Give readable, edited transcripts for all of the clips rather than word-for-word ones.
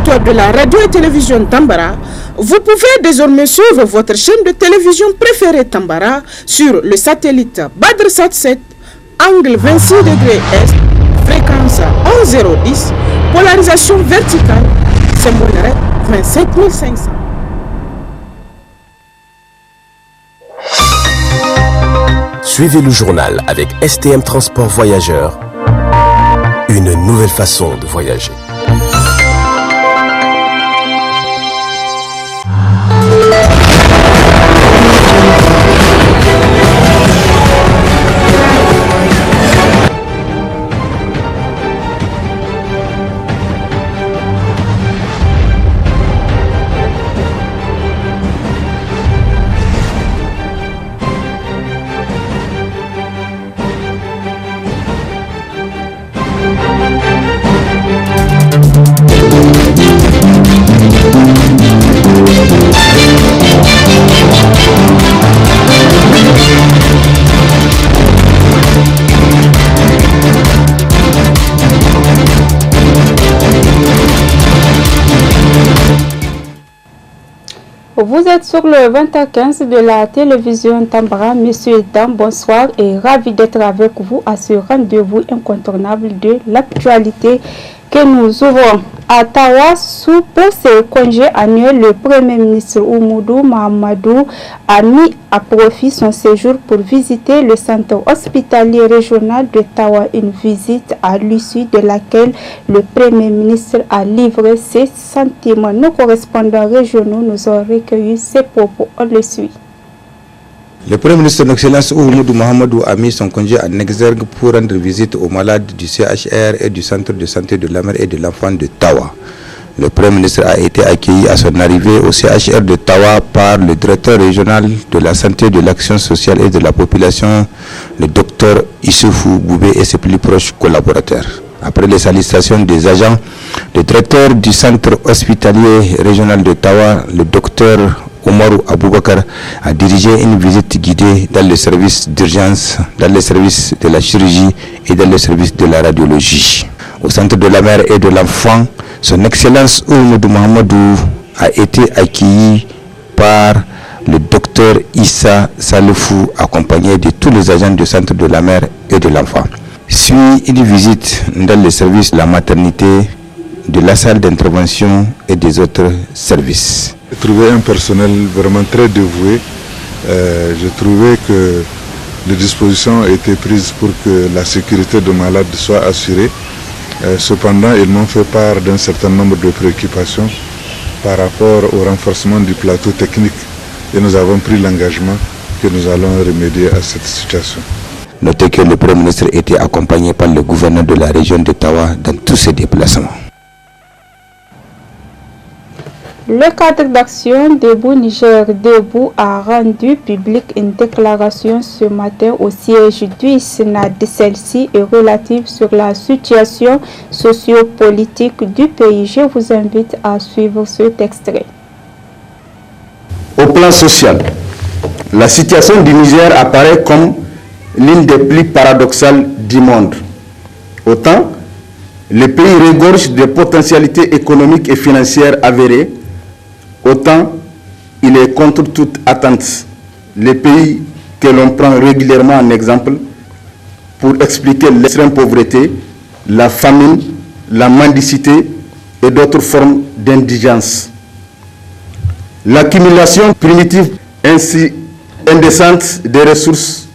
téléspectateurs de la radio et télévision Tambara, vous pouvez désormais suivre votre chaîne de télévision préférée Tambara sur le satellite Badrsat 7, angle 26 degrés Est, fréquence 11010, polarisation verticale, symbole 27500. Suivez le journal avec STM Transport Voyageurs, une nouvelle façon de voyager. Vous êtes sur le 20h15 de la télévision Tambara. Messieurs et dames, bonsoir et ravi d'être avec vous à ce rendez-vous incontournable de l'actualité que nous ouvrons. À Tawa, sous ses congés annuels, le Premier ministre Oumoudou Mahamadou a mis à profit son séjour pour visiter le centre hospitalier régional de Tawa, une visite à l'issue de laquelle le Premier ministre a livré ses sentiments. Nos correspondants régionaux nous ont recueilli ses propos. On le suit. Le Premier ministre d'Excellence Oumoudou Mahamadou a mis son congé en exergue pour rendre visite aux malades du CHR et du centre de santé de la mère et de l'enfant de Tawa. Le Premier ministre a été accueilli à son arrivée au CHR de Tawa par le directeur régional de la santé, de l'action sociale et de la population, le docteur Issoufou Boubé et ses plus proches collaborateurs. Après les salutations des agents, le directeur du centre hospitalier régional de Tawa, le docteur Omarou Aboubakar, a dirigé une visite guidée dans les services d'urgence, dans les services de la chirurgie et dans les services de la radiologie. Au centre de la mère et de l'enfant, son Excellence Oumoudou Mahamadou a été accueilli par le docteur Issa Salifou, accompagné de tous les agents du centre de la mère et de l'enfant. Suit une visite dans les services de la maternité, de la salle d'intervention et des autres services. J'ai trouvé un personnel vraiment très dévoué. J'ai trouvé que les dispositions étaient prises pour que la sécurité de malades soit assurée. Cependant, ils m'ont fait part d'un certain nombre de préoccupations par rapport au renforcement du plateau technique et nous avons pris l'engagement que nous allons remédier à cette situation. Notez que le Premier ministre était accompagné par le gouverneur de la région de Tawa dans tous ses déplacements. Le cadre d'action Debout Niger Debout a rendu publique une déclaration ce matin au siège du Sénat. Celle-ci est relative sur la situation sociopolitique du pays. Je vous invite à suivre cet extrait. Au plan social, la situation du Niger apparaît comme l'une des plus paradoxales du monde. Autant, le pays regorge de potentialités économiques et financières avérées, autant il est contre toute attente les pays que l'on prend régulièrement en exemple pour expliquer l'extrême pauvreté, la famine, la mendicité et d'autres formes d'indigence. L'accumulation primitive ainsi indécente des ressources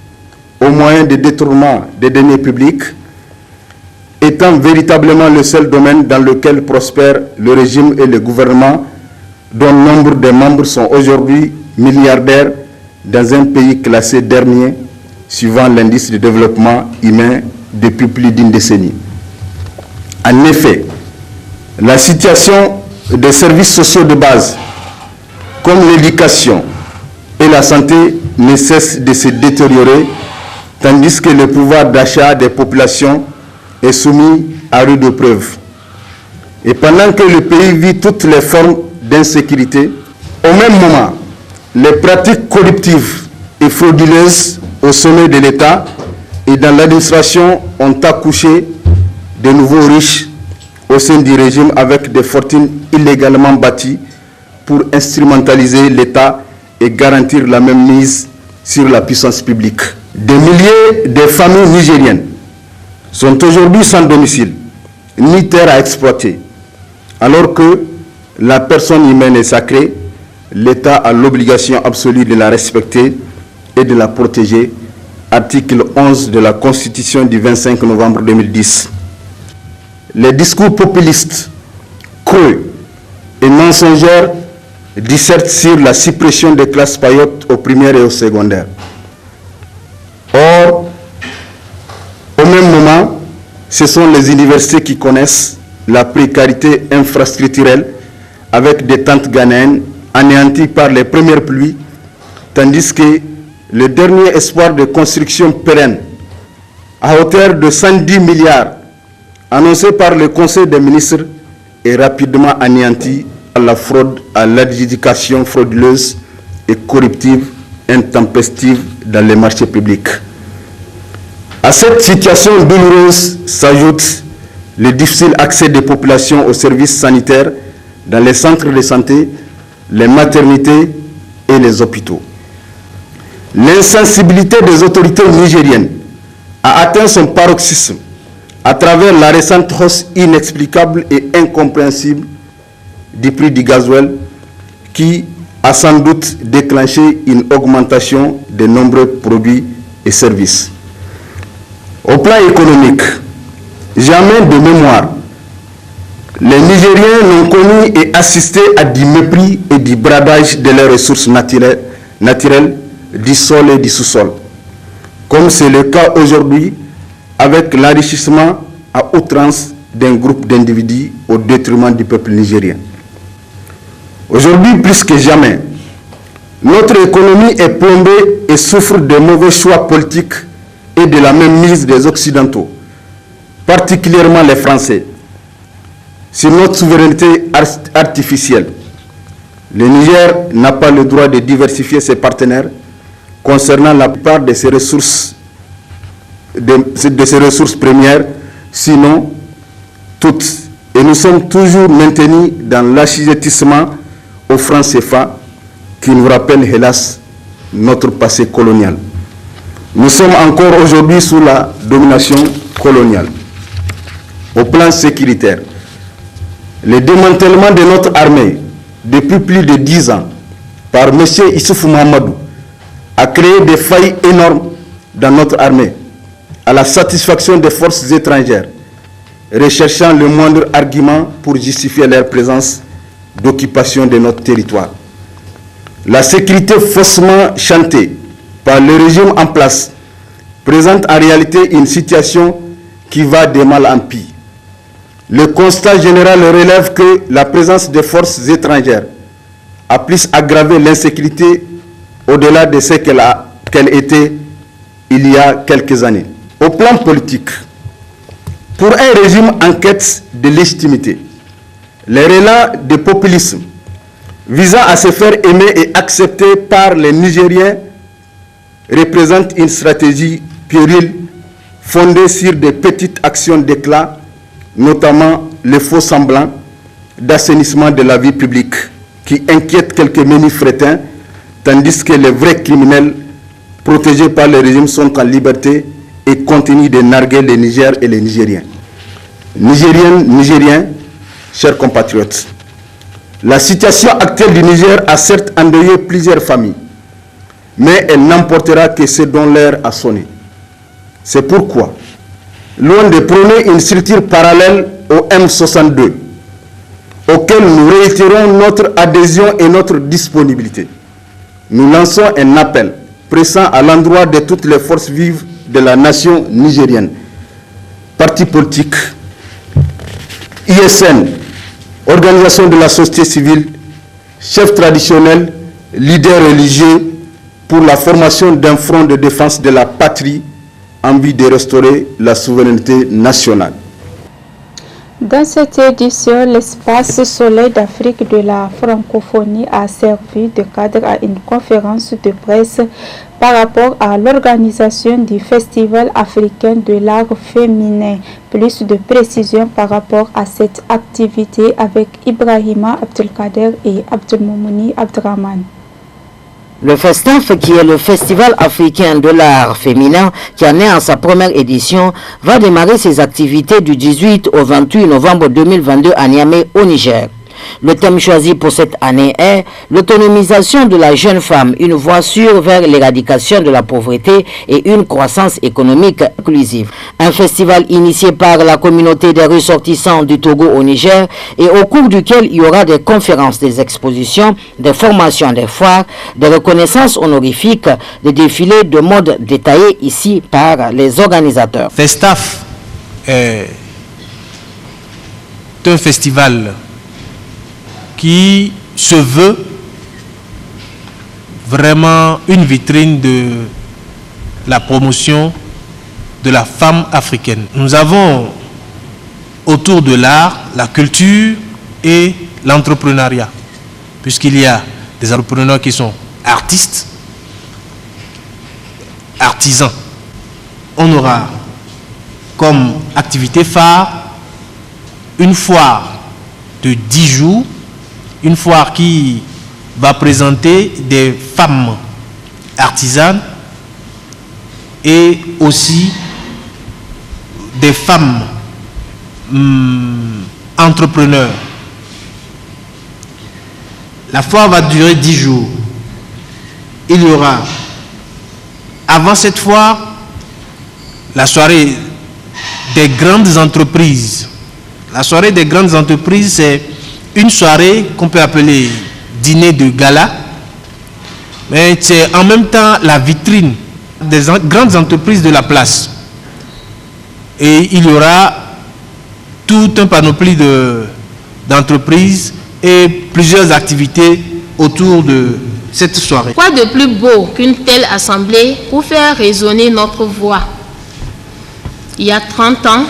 au moyen de détournement des deniers publics étant véritablement le seul domaine dans lequel prospère le régime et le gouvernement dont nombre de membres sont aujourd'hui milliardaires dans un pays classé dernier suivant l'indice de développement humain depuis plus d'une décennie. En effet, la situation des services sociaux de base, comme l'éducation et la santé, ne cesse de se détériorer, tandis que le pouvoir d'achat des populations est soumis à rude preuve. Et pendant que le pays vit toutes les formes d'insécurité, au même moment, les pratiques corruptives et frauduleuses au sommet de l'État et dans l'administration ont accouché de nouveaux riches au sein du régime avec des fortunes illégalement bâties pour instrumentaliser l'État et garantir la même mise sur la puissance publique. Des milliers de familles nigériennes sont aujourd'hui sans domicile, ni terre à exploiter. Alors que la personne humaine est sacrée, l'État a l'obligation absolue de la respecter et de la protéger. Article 11 de la Constitution du 25 novembre 2010. Les discours populistes, creux et mensongers dissertent sur la suppression des classes paillotes au primaire et au secondaire. Or, au même moment, ce sont les universités qui connaissent la précarité infrastructurelle avec des tentes ghanéennes anéanties par les premières pluies, tandis que le dernier espoir de construction pérenne à hauteur de 110 milliards annoncé par le Conseil des ministres est rapidement anéanti par la fraude à l'adjudication frauduleuse et corruptive intempestive dans les marchés publics. À cette situation douloureuse s'ajoute le difficile accès des populations aux services sanitaires dans les centres de santé, les maternités et les hôpitaux. L'insensibilité des autorités nigériennes a atteint son paroxysme à travers la récente hausse inexplicable et incompréhensible du prix du gasoil qui a sans doute déclenché une augmentation de nombreux produits et services. Au plan économique, jamais de mémoire, les Nigériens n'ont connu et assisté à du mépris et du bradage de leurs ressources naturelles, du sol et du sous-sol, comme c'est le cas aujourd'hui avec l'enrichissement à outrance d'un groupe d'individus au détriment du peuple nigérien. Aujourd'hui, plus que jamais, notre économie est plombée et souffre de mauvais choix politiques et de la même mise des Occidentaux, particulièrement les Français, sur notre souveraineté artificielle. Le Niger n'a pas le droit de diversifier ses partenaires concernant la plupart de ses ressources, premières, sinon toutes. Et nous sommes toujours maintenus dans l'assujettissement aux francs CFA qui nous rappelle hélas notre passé colonial. Nous sommes encore aujourd'hui sous la domination coloniale. Au plan sécuritaire, le démantèlement de notre armée depuis plus de 10 ans par M. Issoufou Mahamadou a créé des failles énormes dans notre armée, à la satisfaction des forces étrangères, recherchant le moindre argument pour justifier leur présence d'occupation de notre territoire. La sécurité faussement chantée par le régime en place présente en réalité une situation qui va de mal en pis. Le constat général relève que la présence des forces étrangères a plus aggravé l'insécurité au-delà de ce qu'elle était il y a quelques années. Au plan politique, pour un régime en quête de légitimité, les relents de populisme visant à se faire aimer et accepter par les Nigériens représentent une stratégie puérile fondée sur des petites actions d'éclat, notamment les faux semblants d'assainissement de la vie publique qui inquiètent quelques menus frétins, tandis que les vrais criminels protégés par le régime sont en liberté et continuent de narguer les Niger et les Nigériens. Nigériennes, Nigériens, chers compatriotes, la situation actuelle du Niger a certes endeuillé plusieurs familles, mais elle n'emportera que ce dont l'heure a sonné. C'est pourquoi, loin de prôner une structure parallèle au M62, auquel nous réitérons notre adhésion et notre disponibilité, nous lançons un appel pressant à l'endroit de toutes les forces vives de la nation nigérienne, partis politiques, ISN, organisations de la société civile, chefs traditionnels, leaders religieux, pour la formation d'un front de défense de la patrie en vue de restaurer la souveraineté nationale. Dans cette édition, l'espace Soleil d'Afrique de la francophonie a servi de cadre à une conférence de presse par rapport à l'organisation du Festival africain de l'art féminin. Plus de précisions par rapport à cette activité avec Ibrahima Abdelkader et Abdelmoumouni Abdraman. Le FESTAF, qui est le Festival africain de l'art féminin, qui en est en sa première édition, va démarrer ses activités du 18 au 28 novembre 2022 à Niamey, au Niger. Le thème choisi pour cette année est l'autonomisation de la jeune femme, une voie sûre vers l'éradication de la pauvreté et une croissance économique inclusive. Un festival initié par la communauté des ressortissants du Togo au Niger et au cours duquel il y aura des conférences, des expositions, des formations, des foires, des reconnaissances honorifiques, des défilés de mode détaillés ici par les organisateurs. FESTAF est un festival qui se veut vraiment une vitrine de la promotion de la femme africaine. Nous avons autour de l'art, la culture et l'entrepreneuriat, puisqu'il y a des entrepreneurs qui sont artistes, artisans. On aura comme activité phare une foire de 10 jours, une foire qui va présenter des femmes artisanes et aussi des femmes entrepreneurs. La foire va durer 10 jours. Il y aura, avant cette foire, la soirée des grandes entreprises. La soirée des grandes entreprises, c'est une soirée qu'on peut appeler dîner de gala, mais c'est en même temps la vitrine des grandes entreprises de la place. Et il y aura tout un panoplie d'entreprises et plusieurs activités autour de cette soirée. Quoi de plus beau qu'une telle assemblée pour faire résonner notre voix? Il y a 30 ans,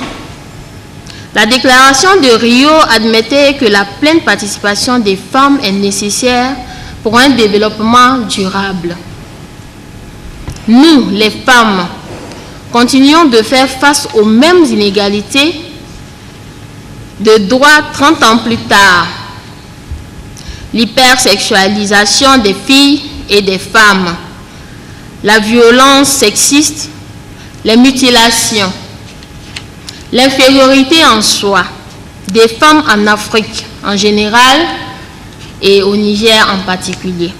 la déclaration de Rio admettait que la pleine participation des femmes est nécessaire pour un développement durable. Nous, les femmes, continuons de faire face aux mêmes inégalités de droits 30 ans plus tard. L'hypersexualisation des filles et des femmes, la violence sexiste, les mutilations, l'infériorité en soi des femmes en Afrique en général et au Niger en particulier.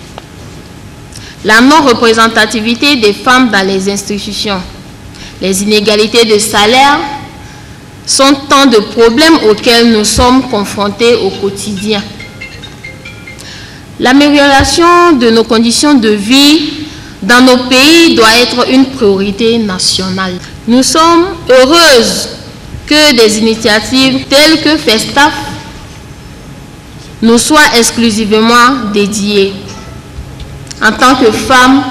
La non-représentativité des femmes dans les institutions, les inégalités de salaire sont tant de problèmes auxquels nous sommes confrontés au quotidien. L'amélioration de nos conditions de vie dans nos pays doit être une priorité nationale. Nous sommes heureuses que des initiatives telles que FESTAF nous soient exclusivement dédiées. En tant que femme,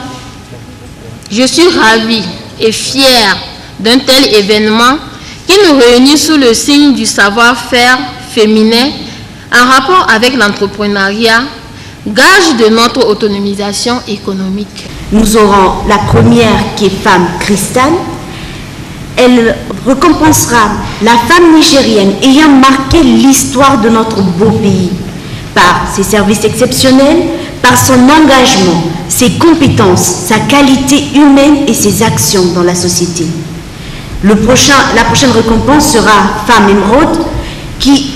je suis ravie et fière d'un tel événement qui nous réunit sous le signe du savoir-faire féminin en rapport avec l'entrepreneuriat, gage de notre autonomisation économique. Nous aurons la première qui est femme Christane. Elle récompensera la femme nigérienne ayant marqué l'histoire de notre beau pays par ses services exceptionnels, par son engagement, ses compétences, sa qualité humaine et ses actions dans la société. La prochaine récompense sera Femme Émeraude, qui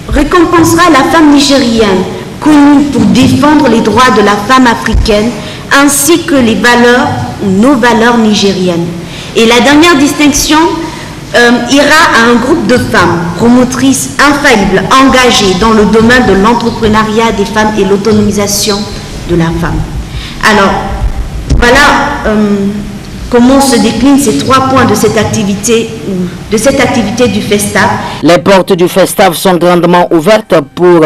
récompensera la femme nigérienne connue pour défendre les droits de la femme africaine ainsi que les valeurs ou nos valeurs nigériennes. Et la dernière distinction ira à un groupe de femmes promotrices infaillibles, engagées dans le domaine de l'entrepreneuriat des femmes et l'autonomisation de la femme. Alors, voilà comment se déclinent ces 3 points de cette activité du FESTAF. Les portes du FESTAF sont grandement ouvertes pour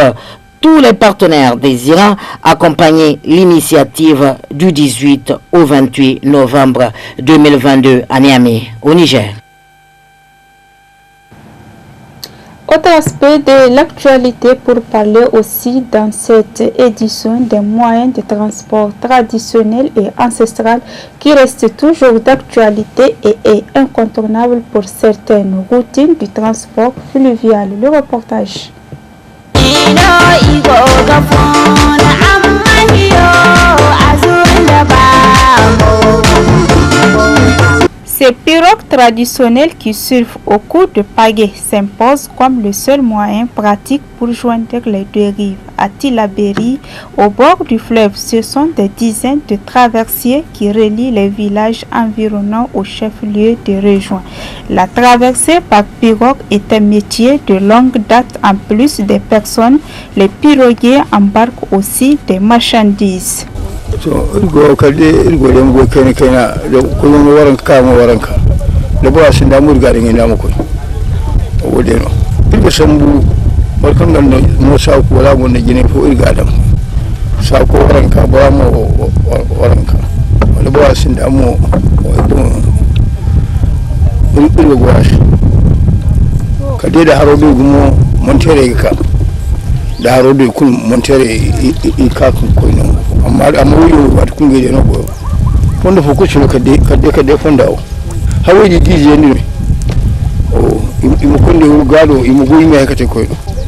tous les partenaires désirant accompagner l'initiative du 18 au 28 novembre 2022 à Niamey, au Niger. Autre aspect de l'actualité pour parler aussi dans cette édition des moyens de transport traditionnels et ancestrales qui restent toujours d'actualité et est incontournable pour certaines routines du transport fluvial. Le reportage. Ces pirogues traditionnelles qui surfent au coup de pagaie s'imposent comme le seul moyen pratique pour joindre les deux rives. À Tillabéri, au bord du fleuve, ce sont des dizaines de traversiers qui relient les villages environnants au chef-lieu de région. La traversée par pirogue est un métier de longue date. En plus des personnes, les piroguiers embarquent aussi des marchandises. Irgo kalde irgo dem go kene kena da kullum waranka ma waranka da ba sun da murga da ngina muku wode no irgo sambu barkan nan no sa ko la mun gine fo irga dam sa ko waranka ba mo waranka da ba sun da mo irgo gwashi kalde da haro do gumo montere ka da haro do kun montere ka ko no amma wuyo ba kun gede no ko fondo fo kuchi no kade fonda o hawaji dije ni o imu konde gado imu go imi akate ko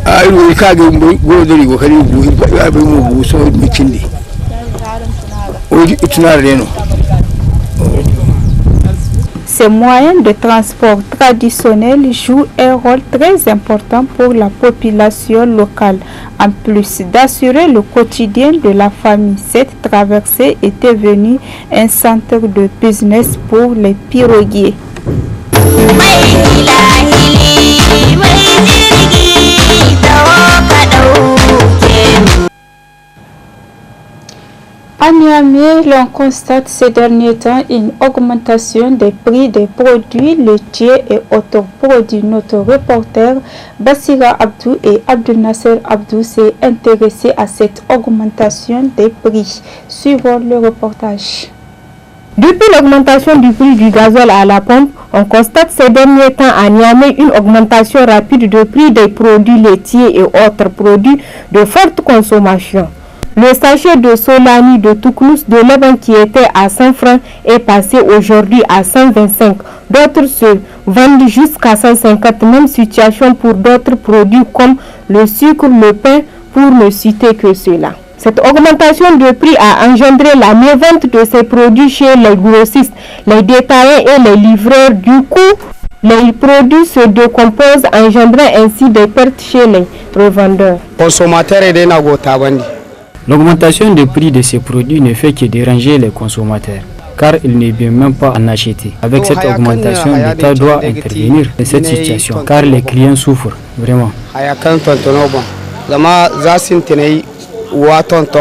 ai ro kage go dori go kali bu ba mu bu so mi cindi o itinare no. Ces moyens de transport traditionnels jouent un rôle très important pour la population locale. En plus d'assurer le quotidien de la famille, cette traversée est devenue un centre de business pour les piroguiers. À Niamey, l'on constate ces derniers temps une augmentation des prix des produits laitiers et autres produits. Notre reporter Bassira Abdou et Abdou Nasser Abdou s'est intéressé à cette augmentation des prix. Suivons le reportage. Depuis l'augmentation du prix du gazole à la pompe, on constate ces derniers temps à Niamey une augmentation rapide du prix des produits laitiers et autres produits de forte consommation. Le sachet de Solani de Touklous de Leban qui était à 100 francs est passé aujourd'hui à 125. D'autres se vendent jusqu'à 150. Même situation pour d'autres produits comme le sucre, le pain, pour ne citer que cela. Cette augmentation de prix a engendré la mévente de ces produits chez les grossistes, les détaillants et les livreurs. Du coup, les produits se décomposent, engendrant ainsi des pertes chez les revendeurs. L'augmentation des prix de ces produits ne fait que déranger les consommateurs, car il ne vient même pas en acheter. Avec cette augmentation, l'État doit intervenir dans cette situation, car les clients souffrent vraiment.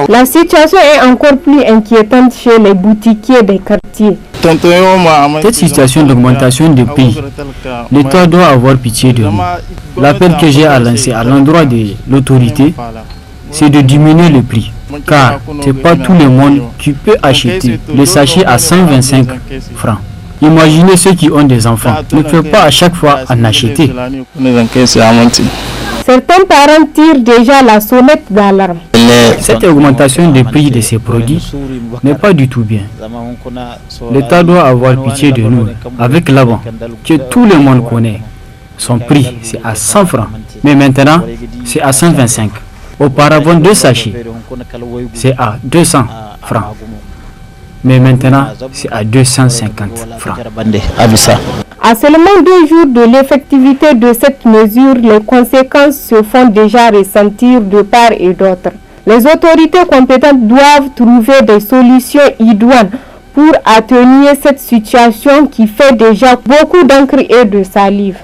La situation est encore plus inquiétante chez les boutiquiers des quartiers. Cette situation d'augmentation des prix, l'État doit avoir pitié de nous. L'appel que j'ai à lancer à l'endroit de l'autorité, c'est de diminuer le prix, car ce n'est pas tout le monde qui peut acheter le sachet à 125 francs. Imaginez ceux qui ont des enfants, ne peuvent pas à chaque fois en acheter. Certains parents tirent déjà la sonnette d'alarme. Cette augmentation des prix de ces produits n'est pas du tout bien. L'État doit avoir pitié de nous, avec l'avant, que tout le monde connaît. Son prix, c'est à 100 francs, mais maintenant, c'est à 125. Auparavant, 2 sachets, c'est à 200 francs. Mais maintenant, c'est à 250 francs. À seulement 2 jours de l'effectivité de cette mesure, les conséquences se font déjà ressentir de part et d'autre. Les autorités compétentes doivent trouver des solutions idoines pour atténuer cette situation qui fait déjà beaucoup d'encre et de salive.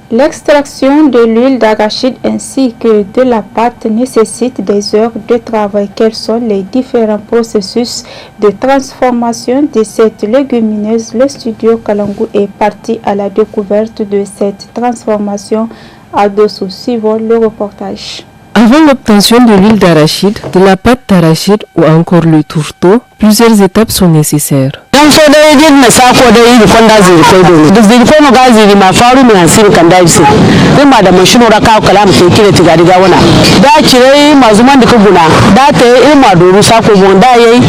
L'extraction de l'huile d'arachide ainsi que de la pâte nécessite des heures de travail. Quels sont les différents processus de transformation de cette légumineuse? Le studio Kalangu est parti à la découverte de cette transformation à Dosso. Suivons le reportage. Avant l'obtention de l'huile d'arachide, de la pâte d'arachide ou encore le tourteau, plusieurs étapes sont nécessaires. dan so da yaje na sako da yi kon da ziri ko do da ziri ko no ga ziri ma faru mi hasin kan da isi din ma da mashino ra ka kalam ke kire tiga diga wana da kire ma zuman da kuguna da ta yi ma doru sako bon da yayi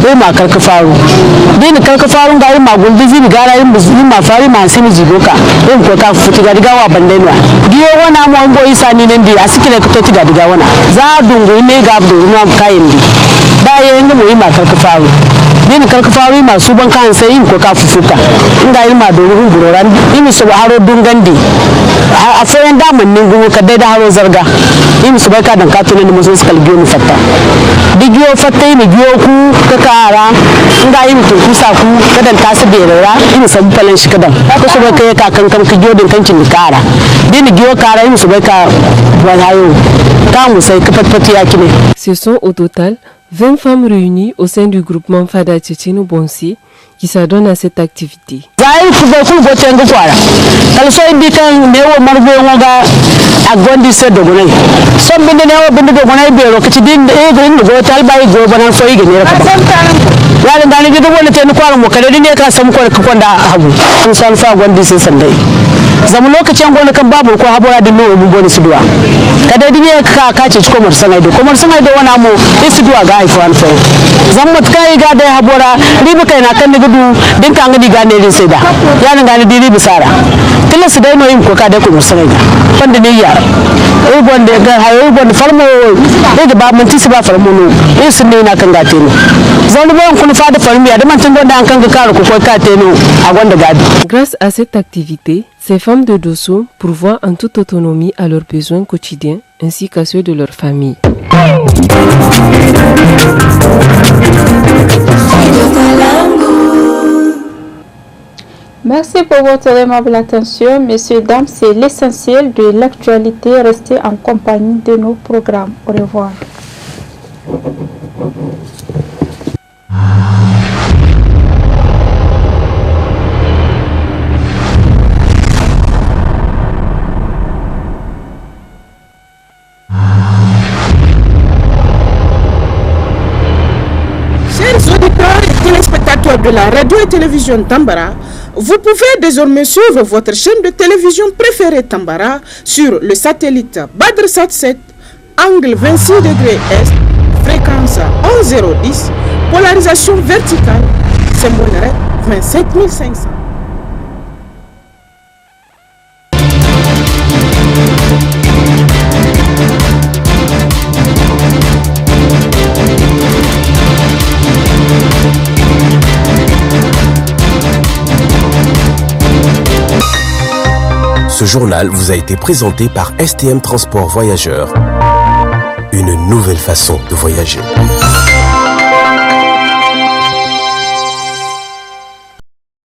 yi ma karka faru din karka faru ga yi ma gulbi ziri gara yi ma fari ma hasin jigoka in ko ka futi ga diga wa bandenwa giyo wana mo ngo isa ni nan di asikile ko tiga diga wana za dungu ne ga do na kayin di da yayi mu yi ma karka faru din karka faru ma su ban kan sai ko ka fufuka inda yi ma doru guroran imi so haro dungandi a fayan da man ningu ka dai da haro zarga imi so bai ka dan ka tunan mu so skal giyo mu fatta digiyo fatta ni giyo ku ka kara inda yi to ku sa ku kadan ta su berera imi so falan shi kadan ko so bai kai ka kankan ka giyo din kancin kara din giyo kara imi so bai ka wahayo ka mu sai ka fatfati ya kine. Ce sont au total 20 femmes réunies au sein du groupement Fada Tchétchéno Bonsi qui s'adonnent à cette activité. Zai kuba kulbo tengu kwara. Kalso indi kan newo margo ngoga agondi se dogonai. Som binde newo binde dogonai bero kiti din e green go talbai go banan so ige ne rakaba. Yalla ngani gido wala tenu kwara mo kale ne ka sam ko ka konda habu. Sun san fa gondi se sandai. Zamu lokacin gona kan babu ko habora din no mu goni sidwa. Kada dine ka ce ko marsanai do. Ko marsanai do wana mo isidwa ga ifan fa. Zamu kai ga da habora riba kai na kan gudu din kan ga diga ne sai da. Yana ga diri bisara. Kila su dai no yin ko ka da ko marsanai da. Banda ne ya. E bonde ga hayo bonde farmo e da ba mun tisi ba farmo no. E sun ne na kan ga teno. Zanu ba kun fa da farmi da man tun gonda an kan ga karo ko ka teno a gonda gadi. Grâce à cette activité, ces femmes de Dosso pourvoient en toute autonomie à leurs besoins quotidiens ainsi qu'à ceux de leur famille. Merci pour votre aimable attention. Messieurs, dames, c'est l'essentiel de l'actualité. Restez en compagnie de nos programmes. Au revoir. De la radio et télévision Tambara, vous pouvez désormais suivre votre chaîne de télévision préférée Tambara sur le satellite BadrSat 7, angle 26 degrés Est, fréquence 11010, polarisation verticale, symbole 25500. Ce journal vous a été présenté par STM Transport Voyageurs. Une nouvelle façon de voyager.